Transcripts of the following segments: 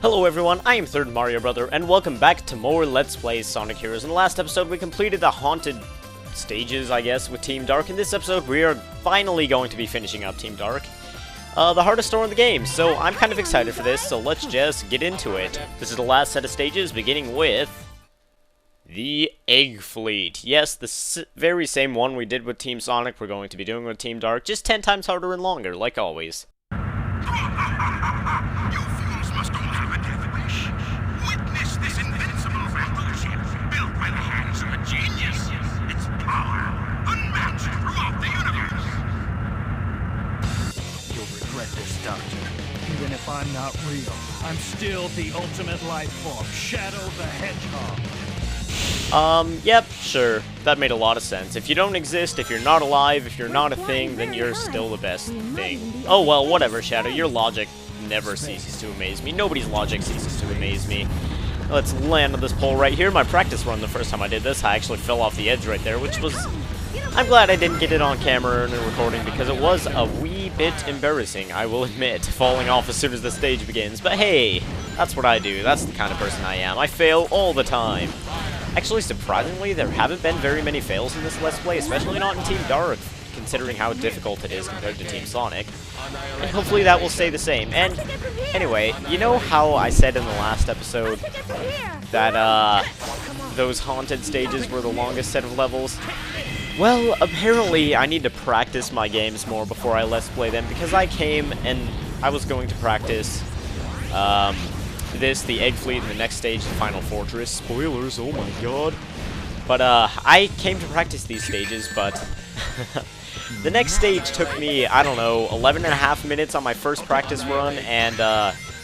Hello everyone, I am Third Mario Brother, and welcome back to more Let's Play Sonic Heroes. In the last episode, we completed the haunted stages, I guess, with Team Dark. In this episode, we are finally going to be finishing up Team Dark. The hardest store in the game, so I'm kind of excited for this, so let's just get into it. This is the last set of stages, beginning with the Egg Fleet. Yes, the very same one we did with Team Sonic, we're going to be doing with Team Dark, just 10 times harder and longer, like always. Even if I'm not real, I'm still the ultimate life form, Shadow the Hedgehog. Yep, sure. That made a lot of sense. If you don't exist, if you're not alive, if you're not a thing, then you're still the best thing. Oh well, whatever, Shadow. Your logic never ceases to amaze me. Nobody's logic ceases to amaze me. Let's land on this pole right here. My practice run the first time I did this, I actually fell off the edge right there, which was... I'm glad I didn't get it on camera in a recording because it was a wee bit embarrassing, I will admit, falling off as soon as the stage begins. But hey, that's what I do. That's the kind of person I am. I fail all the time. Actually, surprisingly, there haven't been very many fails in this Let's Play, especially not in Team Dark, considering how difficult it is compared to Team Sonic. And hopefully that will stay the same. And anyway, you know how I said in the last episode that those haunted stages were the longest set of levels? Well, apparently I need to practice my games more before I Let's Play them, because I came and I was going to practice the Egg Fleet, and the next stage, the Final Fortress. Spoilers, oh my god. But I came to practice these stages, but the next stage took me, I don't know, 11.5 minutes on my first practice run, and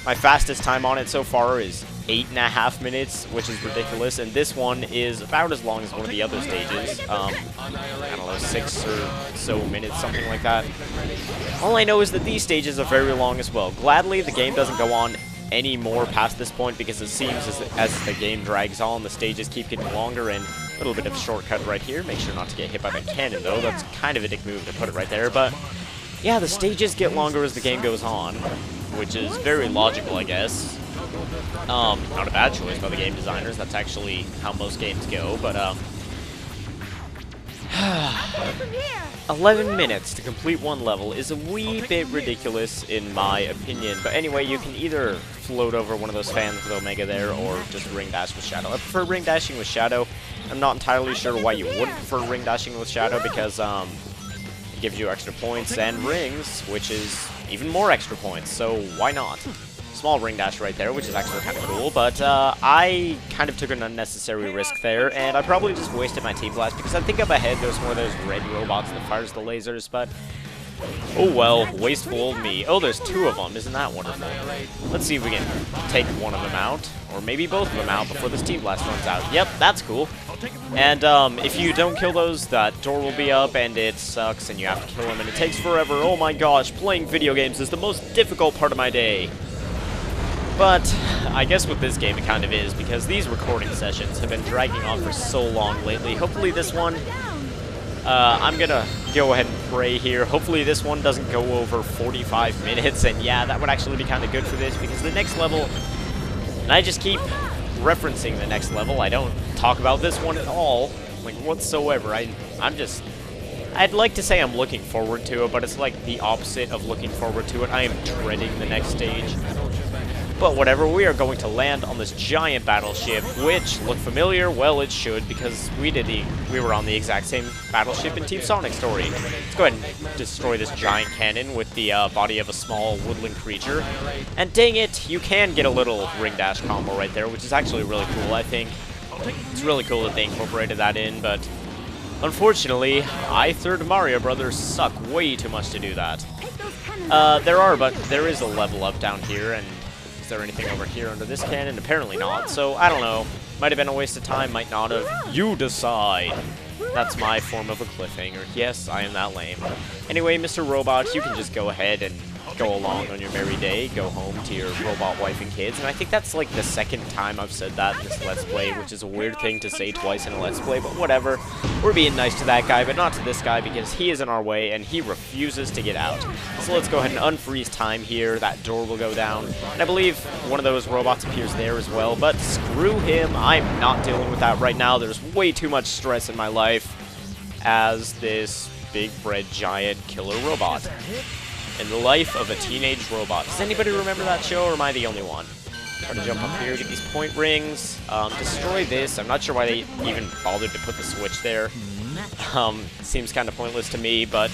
my fastest time on it so far is 8.5 minutes, which is ridiculous, and this one is about as long as one of the other stages. I don't know, 6 or so minutes, something like that. All I know is that these stages are very long as well. Gladly, the game doesn't go on any more past this point, because it seems as the game drags on, the stages keep getting longer, and a little bit of a shortcut right here. Make sure not to get hit by the cannon, though. That's kind of a dick move to put it right there, but yeah, the stages get longer as the game goes on, which is very logical, I guess. Not a bad choice by the game designers. That's actually how most games go, but 11 minutes to complete one level is a wee bit ridiculous in my opinion. But anyway, you can either float over one of those fans with Omega there, or just ring dash with Shadow. I prefer ring dashing with Shadow. I'm not entirely sure why you wouldn't prefer ring dashing with Shadow, because it gives you extra points and rings, which is even more extra points, so why not? Small ring dash right there, which is actually kind of cool, but I kind of took an unnecessary risk there, and I probably just wasted my T-Blast, because I think up ahead there's one of those red robots that fires the lasers, but oh well, wasteful of me. Oh, there's 2 of them, isn't that wonderful? Let's see if we can take one of them out, or maybe both of them out before this T-Blast runs out. Yep, that's cool. And if you don't kill those, that door will be up, and it sucks, and you have to kill them, and it takes forever. Oh my gosh, playing video games is the most difficult part of my day. But I guess with this game it kind of is, because these recording sessions have been dragging on for so long lately. Hopefully this one, I'm gonna go ahead and pray here. Hopefully this one doesn't go over 45 minutes, and yeah, that would actually be kind of good for this, because the next level, and I just keep referencing the next level, I don't talk about this one at all, like whatsoever. I'd like to say I'm looking forward to it, but it's like the opposite of looking forward to it. I am dreading the next stage. But whatever, we are going to land on this giant battleship, which look familiar. Well, it should, because we were on the exact same battleship in Team Sonic story. Let's go ahead and destroy this giant cannon with the body of a small woodland creature. And dang it, you can get a little ring dash combo right there, which is actually really cool, I think. It's really cool that they incorporated that in, but unfortunately, Third Mario Brothers suck way too much to do that. But there is a level up down here, and is there anything over here under this cannon? Apparently not, so I don't know. Might have been a waste of time, might not have. You decide. That's my form of a cliffhanger. Yes, I am that lame. Anyway, Mr. Robot, you can just go ahead and go along on your merry day, go home to your robot wife and kids, and I think that's like the second time I've said that in this Let's Play, which is a weird thing to say twice in a Let's Play, but whatever. We're being nice to that guy, but not to this guy, because he is in our way, and he refuses to get out. So let's go ahead and unfreeze time here, that door will go down, and I believe one of those robots appears there as well, but screw him, I'm not dealing with that right now. There's way too much stress in my life as this big red giant killer robot. In the life of a teenage robot. Does anybody remember that show, or am I the only one? Try to jump up here, get these point rings, destroy this. I'm not sure why they even bothered to put the switch there. Seems kind of pointless to me, but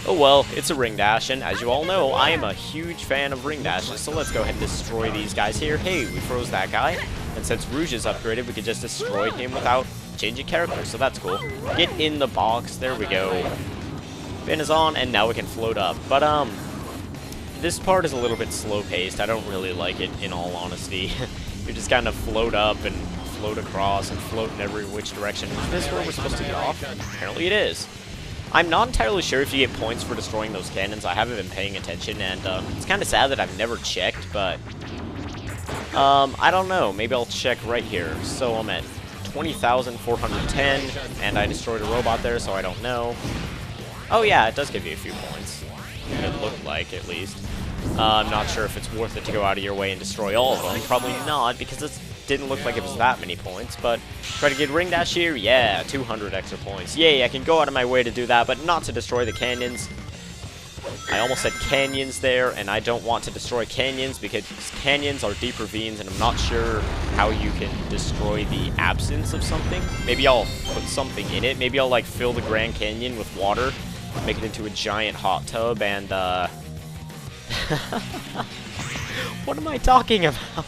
oh well, it's a ring dash, and as you all know, I am a huge fan of ring dashes, so let's go ahead and destroy these guys here. Hey, we froze that guy, and since Rouge is upgraded, we could just destroy him without changing character, so that's cool. Get in the box, there we go. Fin is on, and now we can float up. But, this part is a little bit slow-paced. I don't really like it, in all honesty. You just kind of float up and float across and float in every which direction. Is this where we're supposed to get off? Apparently it is. I'm not entirely sure if you get points for destroying those cannons. I haven't been paying attention, and it's kind of sad that I've never checked, but I don't know. Maybe I'll check right here. So I'm at 20,410, and I destroyed a robot there, so I don't know. Oh yeah, it does give you a few points. It looked like, at least. I'm not sure if it's worth it to go out of your way and destroy all of them. Probably not, because it didn't look like it was that many points. But try to get ring dash here. Yeah, 200 extra points. Yay, I can go out of my way to do that, but not to destroy the canyons. I almost said canyons there, and I don't want to destroy canyons because canyons are deep ravines, and I'm not sure how you can destroy the absence of something. Maybe I'll put something in it. Maybe I'll, like, fill the Grand Canyon with water, make it into a giant hot tub, and, what am I talking about?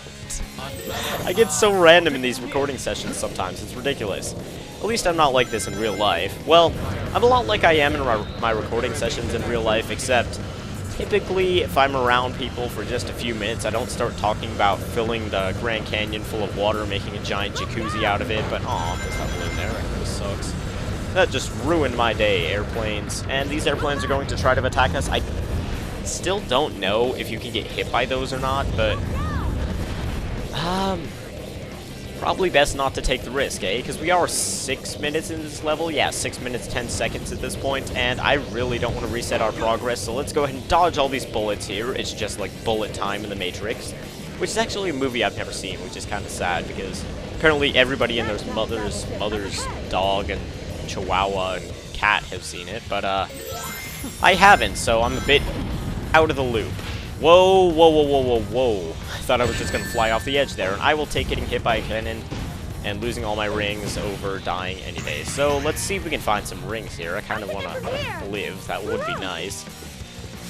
I get so random in these recording sessions sometimes, it's ridiculous. At least I'm not like this in real life. Well, I'm a lot like I am in my recording sessions in real life, except typically if I'm around people for just a few minutes, I don't start talking about filling the Grand Canyon full of water, making a giant jacuzzi out of it, but aw, there's that balloon there, that really sucks. That just ruined my day, airplanes. And these airplanes are going to try to attack us. I still don't know if you can get hit by those or not, but probably best not to take the risk, eh? Because we are 6 minutes in this level. Yeah, 6 minutes, 10 seconds at this point, and I really don't want to reset our progress, so let's go ahead and dodge all these bullets here. It's just like bullet time in The Matrix, which is actually a movie I've never seen, which is kind of sad, because apparently everybody in there's mother's dog and chihuahua and cat have seen it, but I haven't, so I'm a bit out of the loop. Whoa, whoa, whoa, whoa, whoa, whoa. I thought I was just going to fly off the edge there, and I will take getting hit by a cannon and losing all my rings over dying any day. So let's see if we can find some rings here. I kind of want to live. That would be nice.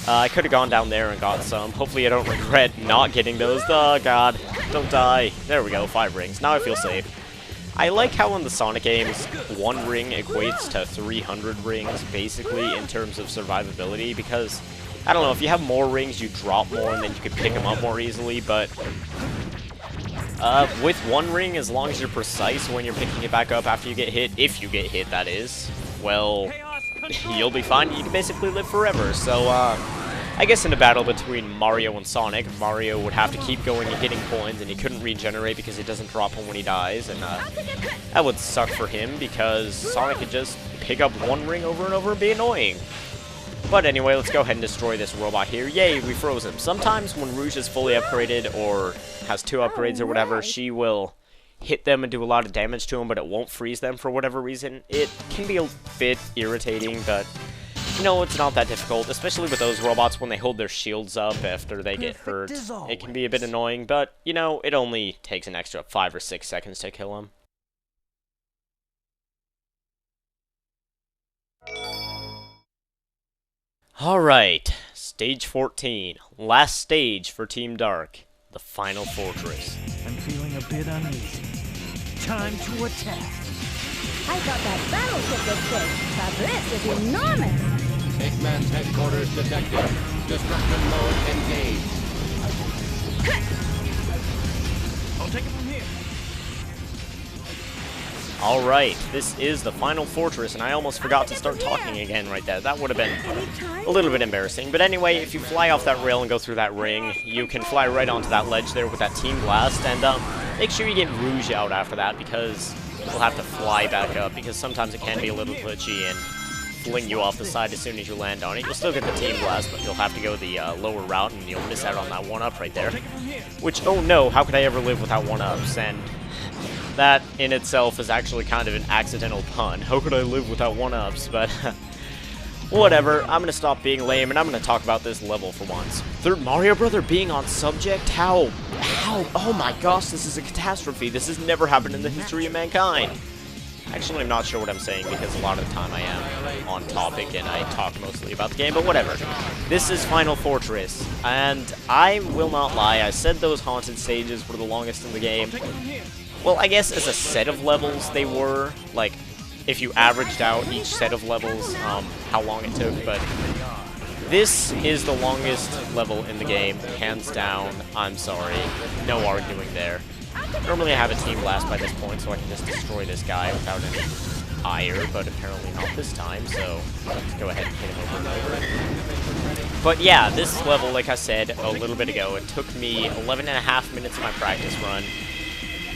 I could have gone down there and got some. Hopefully I don't regret not getting those. Oh, God. Don't die. There we go. 5 rings. Now I feel safe. I like how in the Sonic games, 1 ring equates to 300 rings, basically, in terms of survivability, because I don't know, if you have more rings, you drop more, and then you can pick them up more easily, but with 1 ring, as long as you're precise when you're picking it back up after you get hit, if you get hit, that is, well, you'll be fine. You can basically live forever. So, I guess in a battle between Mario and Sonic, Mario would have to keep going and getting coins, and he couldn't regenerate because he doesn't drop them when he dies, and that would suck for him, because Sonic could just pick up 1 ring over and over and be annoying. But anyway, let's go ahead and destroy this robot here. Yay, we froze him. Sometimes when Rouge is fully upgraded or has 2 upgrades or whatever, she will hit them and do a lot of damage to them, but it won't freeze them for whatever reason. It can be a bit irritating, but you know, it's not that difficult, especially with those robots when they hold their shields up after they get hurt. It can be a bit annoying, but you know, it only takes an extra 5 or 6 seconds to kill them. Alright, stage 14. Last stage for Team Dark. The final fortress. I'm feeling a bit uneasy. Time to attack. I thought that battleship was big, but this is enormous. Eggman's headquarters detected. Destruction mode engaged. I'll take it from here. Alright, this is the final fortress, and I almost forgot to start talking again right there. That would have been a little bit embarrassing. But anyway, if you fly off that rail and go through that ring, you can fly right onto that ledge there with that Team Blast, and make sure you get Rouge out after that, because you'll have to fly back up, because sometimes it can be a little glitchy and fling you off the side as soon as you land on it. You'll still get the Team Blast, but you'll have to go the lower route, and you'll miss out on that 1-up right there. Which, oh no, how could I ever live without 1-ups? And that in itself is actually kind of an accidental pun. How could I live without 1-ups? But whatever, I'm gonna stop being lame, and I'm gonna talk about this level for once. Third Mario Brother being on subject? How? Oh my gosh, this is a catastrophe. This has never happened in the history of mankind. Actually, I'm not sure what I'm saying, because a lot of the time I am on topic and I talk mostly about the game, but whatever. This is Final Fortress, and I will not lie, I said those haunted stages were the longest in the game. Well, I guess as a set of levels they were, like, if you averaged out each set of levels, how long it took, but this is the longest level in the game, hands down. I'm sorry, no arguing there. Normally I have a Team Blast by this point, so I can just destroy this guy without any ire, but apparently not this time, so let's go ahead and hit him over and over. But yeah, this level, like I said a little bit ago, it took me 11.5 minutes of my practice run,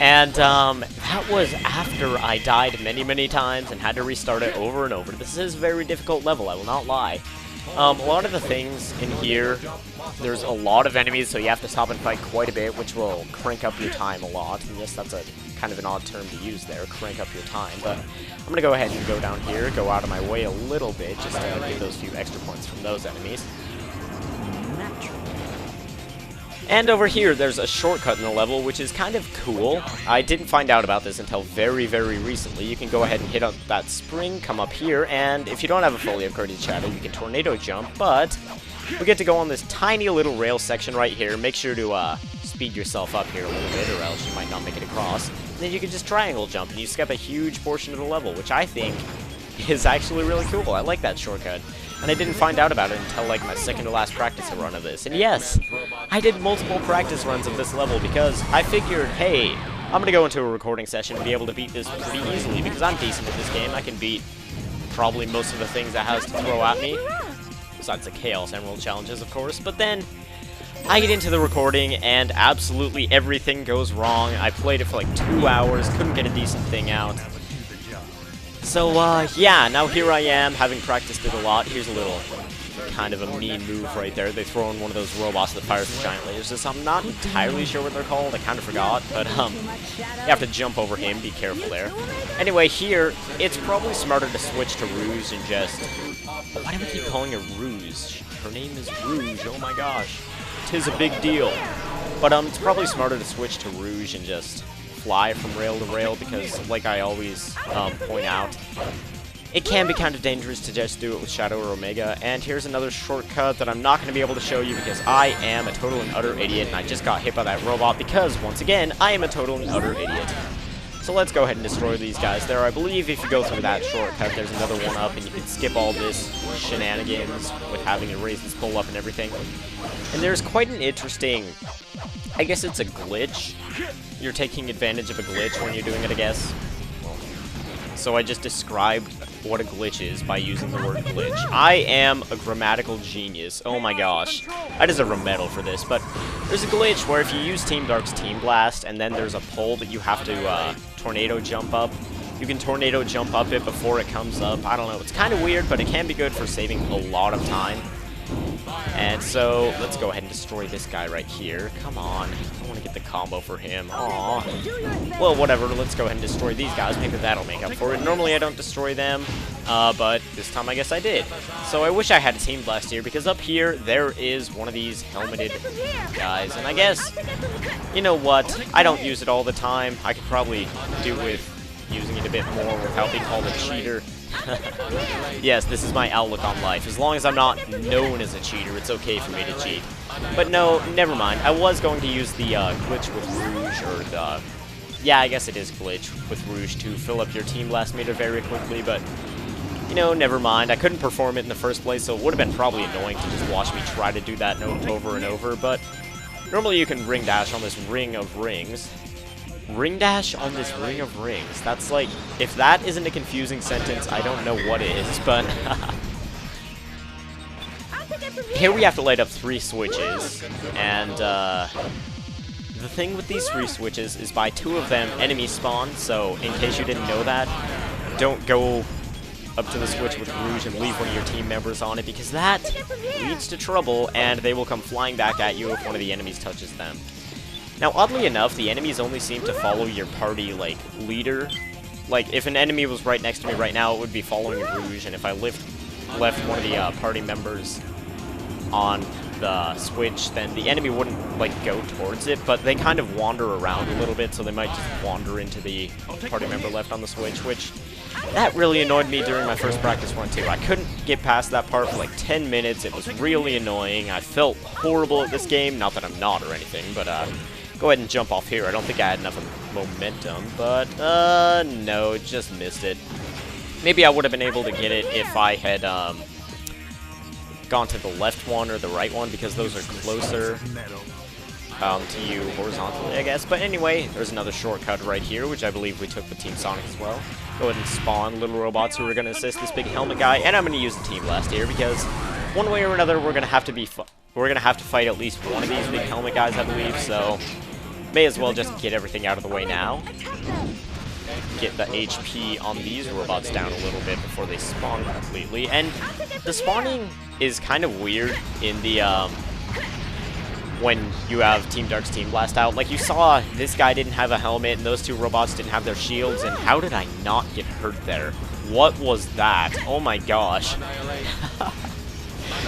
and that was after I died many times and had to restart it over and over. This is a very difficult level, I will not lie. A lot of the things in here, there's a lot of enemies, so you have to stop and fight quite a bit, which will crank up your time a lot. And yes, that's a kind of an odd term to use there, crank up your time. But I'm going to go ahead and go down here, go out of my way a little bit, just to get those few extra points from those enemies. And over here, there's a shortcut in the level, which is kind of cool. I didn't find out about this until very recently. You can go ahead and hit up that spring, come up here, and if you don't have a fully upgraded Shadow, you can tornado jump, but we get to go on this tiny little rail section right here. Make sure to speed yourself up here a little bit, or else you might not make it across. And then you can just triangle jump, and you skip a huge portion of the level, which I think is actually really cool. I like that shortcut. And I didn't find out about it until like my second to last practice run of this. And yes, I did multiple practice runs of this level because I figured, hey, I'm gonna go into a recording session and be able to beat this pretty easily because I'm decent at this game. I can beat probably most of the things it has to throw at me, besides the Chaos Emerald challenges, of course. But then I get into the recording and absolutely everything goes wrong. I played it for like 2 hours, couldn't get a decent thing out. So, yeah, now here I am, having practiced it a lot. Here's a little kind of a mean move right there. They throw in one of those robots that fires the giant lasers. I'm not entirely sure what they're called. I kind of forgot, but, you have to jump over him. Be careful there. Anyway, here, it's probably smarter to switch to Rouge and just... Why do we keep calling her Rouge? Her name is Rouge. Oh my gosh. 'Tis a big deal. But, it's probably smarter to switch to Rouge and just fly from rail to rail because, like I always point out, it can be kind of dangerous to just do it with Shadow or Omega. And here's another shortcut that I'm not going to be able to show you because I am a total and utter idiot and I just got hit by that robot because, once again, I am a total and utter idiot. So let's go ahead and destroy these guys there. I believe if you go through that shortcut, there's another 1-up and you can skip all this shenanigans with having to raise this pull up and everything. And there's quite an interesting... I guess it's a glitch. You're taking advantage of a glitch when you're doing it, I guess. So I just described what a glitch is by using the word glitch. I am a grammatical genius. Oh my gosh. I deserve a medal for this, but there's a glitch where if you use Team Dark's Team Blast and then there's a pole that you have to tornado jump up, you can tornado jump up it before it comes up. I don't know. It's kind of weird, but it can be good for saving a lot of time. And so, let's go ahead and destroy this guy right here. Come on. I want to get the combo for him. Aww. Well, whatever. Let's go ahead and destroy these guys. Maybe that'll make up for it. Normally, I don't destroy them, but this time I guess I did. So I wish I had a Team Blast here, because up here, there is one of these helmeted guys. And I guess, you know what? I don't use it all the time. I could probably do with using it a bit more without being called a cheater. Yes, this is my outlook on life. As long as I'm not known as a cheater, it's okay for me to cheat. But no, never mind. I was going to use the glitch with Rouge, or the... Yeah, I guess it is glitch with Rouge to fill up your Team Blast meter very quickly, but... You know, never mind. I couldn't perform it in the first place, so it would have been probably annoying to just watch me try to do that note over and over, but... Normally you can ring dash on this ring of rings. Ring dash on this Ring of Rings. That's like, if that isn't a confusing sentence, I don't know what is, but here we have to light up 3 switches, and the thing with these 3 switches is by 2 of them, enemies spawn, so in case you didn't know that, don't go up to the switch with Rouge and leave one of your team members on it, because that leads to trouble, and they will come flying back at you if one of the enemies touches them. Now, oddly enough, the enemies only seem to follow your party, like, leader. Like, if an enemy was right next to me right now, it would be following Rouge, and if I left one of the party members on the switch, then the enemy wouldn't, like, go towards it, but they kind of wander around a little bit, so they might just wander into the party member left on the switch, which, that really annoyed me during my first practice run, too. I couldn't get past that part for, like, 10 minutes. It was really annoying. I felt horrible at this game. Not that I'm not or anything, but, go ahead and jump off here. I don't think I had enough momentum, but, no, just missed it. Maybe I would have been able to get it if I had, gone to the left one or the right one, because those are closer to you horizontally, I guess. But anyway, there's another shortcut right here, which I believe we took with Team Sonic as well. Go ahead and spawn little robots who are going to assist this big helmet guy, and I'm going to use the Team Blast here, because one way or another, we're going to have to fight at least one of these big helmet guys, I believe, so may as well just get everything out of the way now. Get the HP on these robots down a little bit before they spawn completely. And the spawning is kind of weird in the, when you have Team Dark's Team Blast out. Like, you saw this guy didn't have a helmet, and those 2 robots didn't have their shields, and how did I not get hurt there? What was that? Oh my gosh.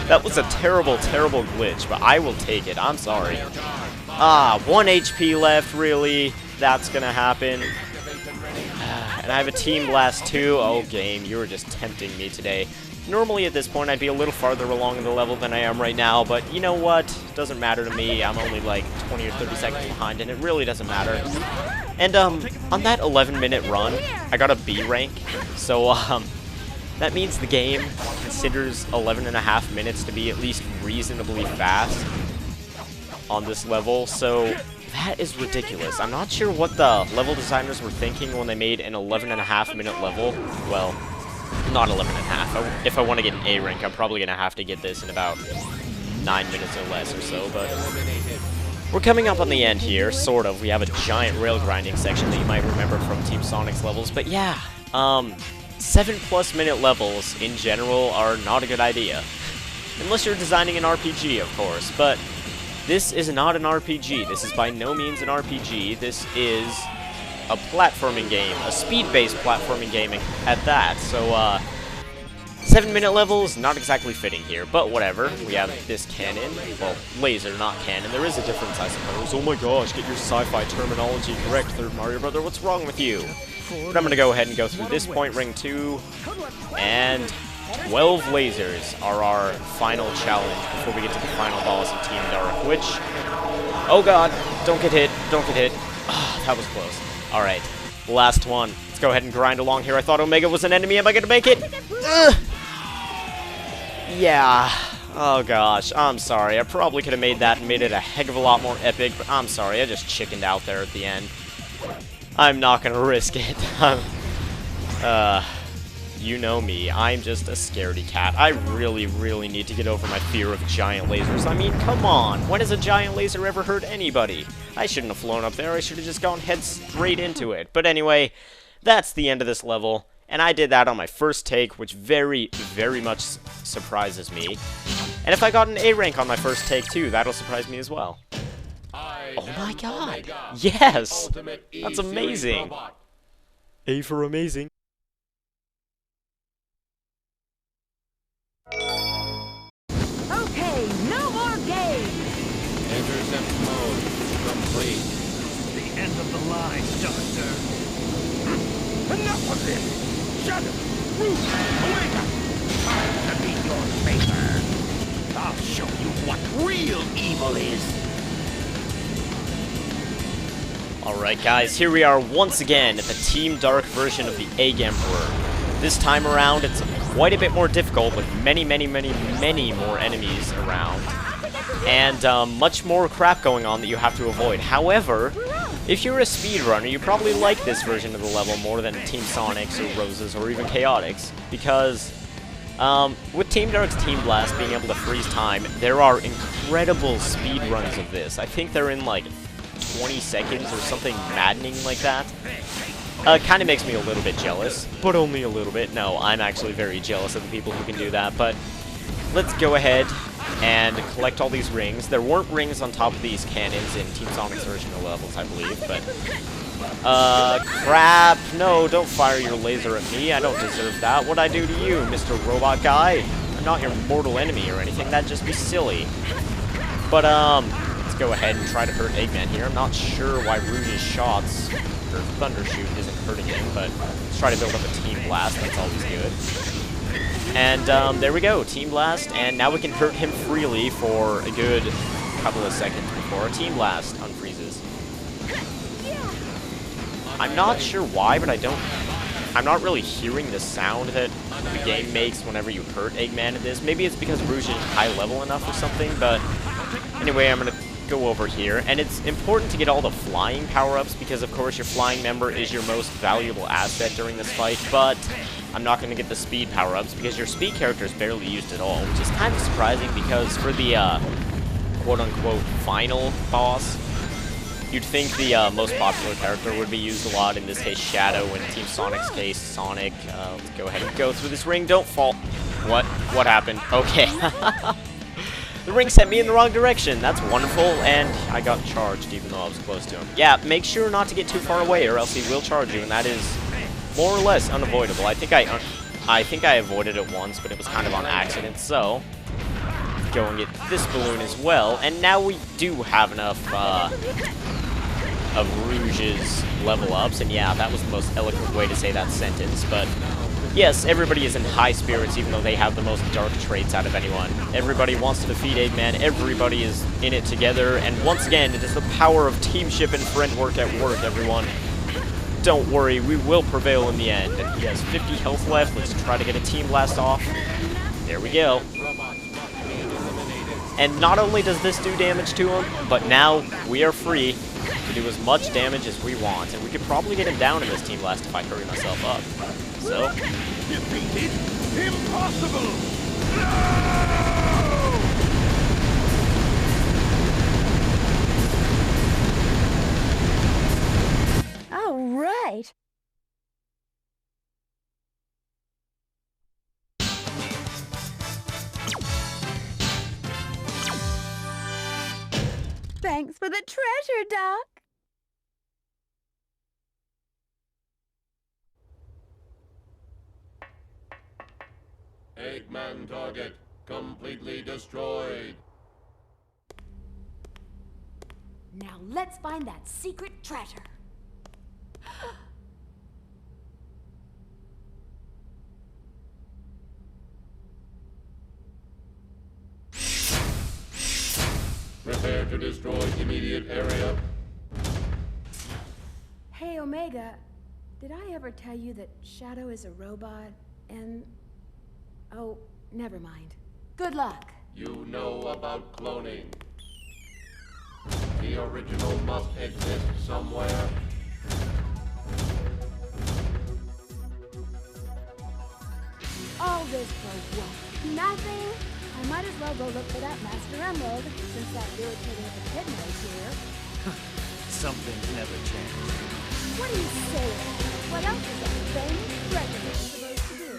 That was a terrible, terrible glitch, but I will take it. I'm sorry. 1 HP left, really? That's gonna happen. And I have a Team Blast too. Oh, game, you were just tempting me today. Normally at this point I'd be a little farther along in the level than I am right now, but you know what? Doesn't matter to me. I'm only like 20 or 30 seconds behind, and it really doesn't matter. And on that 11-minute run, I got a B rank, so that means the game considers 11.5 minutes to be at least reasonably fast on this level, so that is ridiculous. I'm not sure what the level designers were thinking when they made an 11.5-minute level. Well, not 11.5. If I want to get an A rank, I'm probably going to have to get this in about 9 minutes or less or so, but we're coming up on the end here, sort of. We have a giant rail grinding section that you might remember from Team Sonic's levels, but yeah, 7+ minute levels in general are not a good idea. Unless you're designing an RPG, of course, but this is not an RPG. This is by no means an RPG. This is a platforming game, a speed-based platforming game at that. So, 7-minute levels, not exactly fitting here, but whatever. We have this cannon. Well, laser, not cannon. There is a difference, I suppose. Oh my gosh, get your sci-fi terminology correct, Third Mario Brother. What's wrong with you? But I'm going to go ahead and go through this point, ring 2, and 12 lasers are our final challenge before we get to the final boss of Team Dark, which, oh god, don't get hit, don't get hit. That was close. Alright, last one. Let's go ahead and grind along here. I thought Omega was an enemy. Am I going to make it? Yeah. Oh gosh, I'm sorry. I probably could have made that and made it a heck of a lot more epic, but I'm sorry. I just chickened out there at the end. I'm not going to risk it. You know me, I'm just a scaredy cat. I really, really need to get over my fear of giant lasers. I mean, come on, when has a giant laser ever hurt anybody? I shouldn't have flown up there, I should have just gone head straight into it. But anyway, that's the end of this level, and I did that on my first take, which very, very much surprises me. And if I got an A rank on my first take too, that'll surprise me as well. Oh my god, yes! That's amazing! A for amazing. Okay, no more games! Intercept mode complete. The end of the line, Doctor. Enough of this! Shadow! Rouge! Omega! Time to be your favor! I'll show you what real evil is! Alright guys, here we are once again at the Team Dark version of the Egg Emperor. This time around, it's quite a bit more difficult with many more enemies around. And much more crap going on that you have to avoid. However, If you're a speedrunner, you probably like this version of the level more than Team Sonic's or Rose's or even Chaotix, because with Team Dark's Team Blast being able to freeze time, there are incredible speedruns of this. I think they're in like 20 seconds or something maddening like that. Kind of makes me a little bit jealous, but only a little bit. No, I'm actually very jealous of the people who can do that, but let's go ahead and collect all these rings. There weren't rings on top of these cannons in Team Sonic's version of levels, I believe, but crap. No, don't fire your laser at me. I don't deserve that. What'd I do to you, Mr. Robot Guy? I'm not your mortal enemy or anything. That'd just be silly. But, let's go ahead and try to hurt Eggman here. I'm not sure why Rouge's shots, or Thunder Shoot, isn't hurting him, but let's try to build up a Team Blast. That's always good. And, there we go. Team Blast, and now we can hurt him freely for a good couple of seconds before a Team Blast unfreezes. I'm not sure why, but I'm not really hearing the sound that the game makes whenever you hurt Eggman in this. Maybe it's because Rouge is high level enough or something, but anyway, I'm going to go over here. And it's important to get all the flying power-ups because, of course, your flying member is your most valuable asset during this fight, but I'm not going to get the speed power-ups because your speed character is barely used at all, which is kind of surprising because for the quote-unquote final boss, you'd think the most popular character would be used a lot, in this case Shadow, in Team Sonic's case Sonic. Let's go ahead and go through this ring. Don't fall. What? What happened? Okay. The ring sent me in the wrong direction. That's wonderful, and I got charged even though I was close to him. Yeah, make sure not to get too far away or else he will charge you, and that is more or less unavoidable. I think I avoided it once, but it was kind of on accident, so go and get this balloon as well, and now we do have enough of Rouge's level ups, and yeah, that was the most eloquent way to say that sentence, but yes, everybody is in high spirits even though they have the most dark traits out of anyone. Everybody wants to defeat Eggman, everybody is in it together, and once again, it is the power of teamship and friend work at work, everyone. Don't worry, we will prevail in the end. And he has 50 health left, let's try to get a Team Blast off. There we go. And not only does this do damage to him, but now we are free to do as much damage as we want. And we could probably get him down in this Team Blast if I hurry myself up. So, Defeated? Impossible! All right. Thanks for the treasure, Doc. Eggman target completely destroyed. Now let's find that secret treasure. Prepare to destroy immediate area. Hey, Omega, did I ever tell you that Shadow is a robot and... Oh, never mind. Good luck. You know about cloning. The original must exist somewhere. All this for what? Nothing? I might as well go look for that Master Emerald, since that irritating echidna is here. Some things never change. What are you saying? What else is that famous president supposed to do?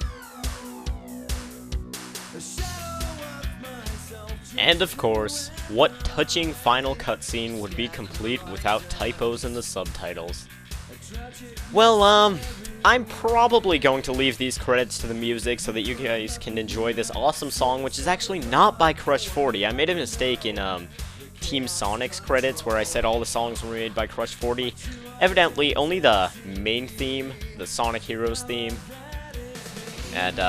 and of course, what touching final cutscene would be complete without typos in the subtitles? Well, I'm probably going to leave these credits to the music so that you guys can enjoy this awesome song, which is actually not by Crush 40. I made a mistake in, Team Sonic's credits where I said all the songs were made by Crush 40. Evidently, only the main theme, the Sonic Heroes theme, and,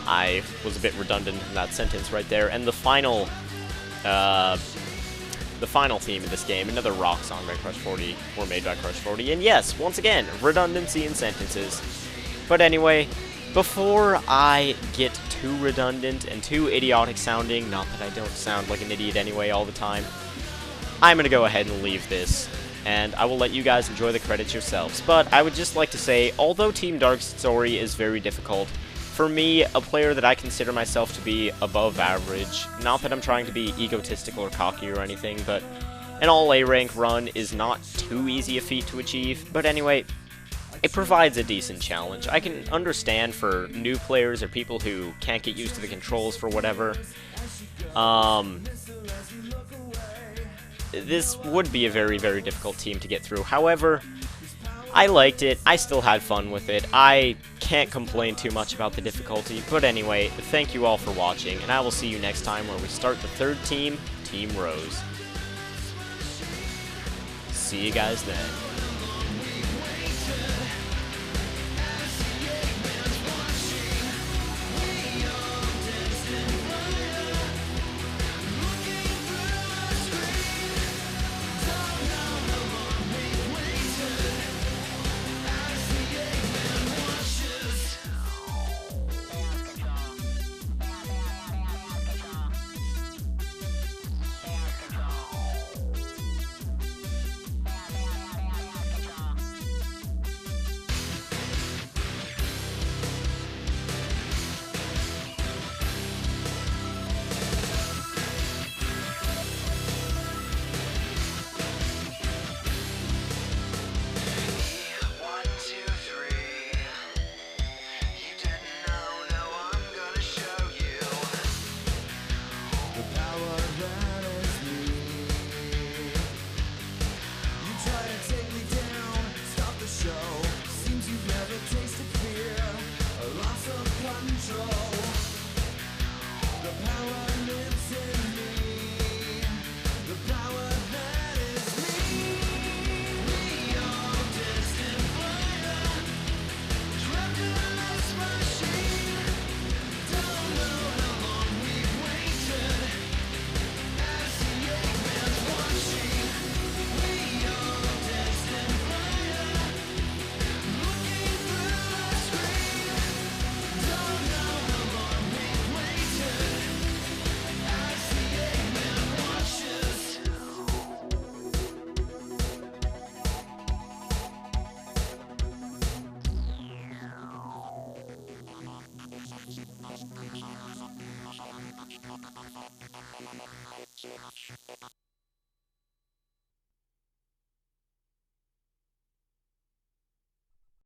I was a bit redundant in that sentence right there, and the final theme in this game, another rock song by Crush 40, were made by Crush 40, and yes, once again, redundancy in sentences. But anyway, before I get too redundant and too idiotic sounding, not that I don't sound like an idiot anyway all the time, I'm gonna go ahead and leave this and I will let you guys enjoy the credits yourselves. But I would just like to say, although Team Dark's story is very difficult, for me, a player that I consider myself to be above average, not that I'm trying to be egotistical or cocky or anything, but an all A rank run is not too easy a feat to achieve. But anyway, it provides a decent challenge. I can understand for new players or people who can't get used to the controls for whatever. This would be a very, very difficult team to get through. However, I liked it. I still had fun with it. I can't complain too much about the difficulty. But anyway, thank you all for watching, and I will see you next time where we start the third team, Team Rose. See you guys then.